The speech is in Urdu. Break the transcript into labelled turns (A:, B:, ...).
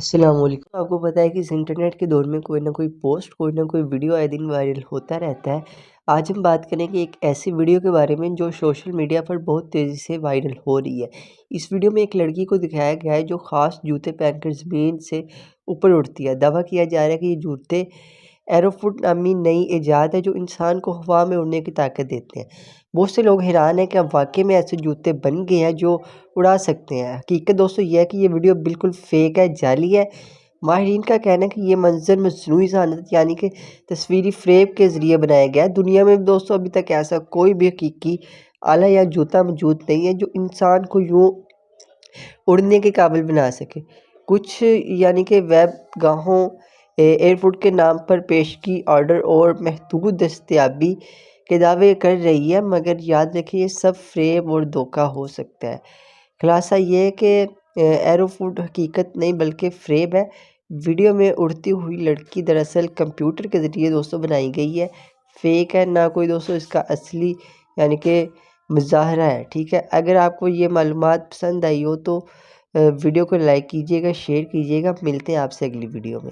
A: السلام علیکم۔ آپ کو پتہ ہے کہ اس انٹرنیٹ کے دور میں کوئی نہ کوئی پوسٹ، کوئی نہ کوئی ویڈیو آئے دن وائرل ہوتا رہتا ہے۔ آج ہم بات کریں کہ ایک ایسی ویڈیو کے بارے میں جو سوشل میڈیا پر بہت تیزی سے وائرل ہو رہی ہے۔ اس ویڈیو میں ایک لڑکی کو دکھایا گیا ہے جو خاص جوتے پہن کر زمین سے اوپر اڑتی ہے۔ دعویٰ کیا جا رہا ہے کہ یہ جوتے ایروفٹ نامی نئی ایجاد ہے جو انسان کو ہوا میں اڑنے کی طاقت دیتے ہیں۔ بہت سے لوگ حیران ہیں کہ اب واقعی میں ایسے جوتے بن گئے ہیں جو اڑا سکتے ہیں۔ حقیقت دوستو یہ ہے کہ یہ ویڈیو بالکل فیک ہے، جعلی ہے۔ ماہرین کا کہنا ہے کہ یہ منظر مصنوعی ذہانت یعنی کہ تصویری فریب کے ذریعے بنایا گیا ہے۔ دنیا میں دوستو ابھی تک ایسا کوئی بھی حقیقی آلہ یا جوتا موجود نہیں ہے جو انسان کو یوں اڑنے کے قابل بنا سکے۔ کچھ یعنی کہ ویب گاہوں ایئرفٹ کے نام پر پیشگی آرڈر اور محدود دستیابی کے دعوے کر رہی ہے، مگر یاد رکھیں یہ سب فریب اور دھوکہ ہو سکتا ہے۔ خلاصہ یہ ہے کہ ایروفٹ حقیقت نہیں بلکہ فریب ہے۔ ویڈیو میں اڑتی ہوئی لڑکی دراصل کمپیوٹر کے ذریعے دوستو بنائی گئی ہے، فیک ہے، نہ کوئی دوستو اس کا اصلی یعنی کہ مظاہرہ ہے۔ ٹھیک ہے، اگر آپ کو یہ معلومات پسند آئی ہو تو ویڈیو کو لائک کیجیے گا، شیئر کیجیے گا۔ ملتے ہیں آپ سے اگلی ویڈیو میں۔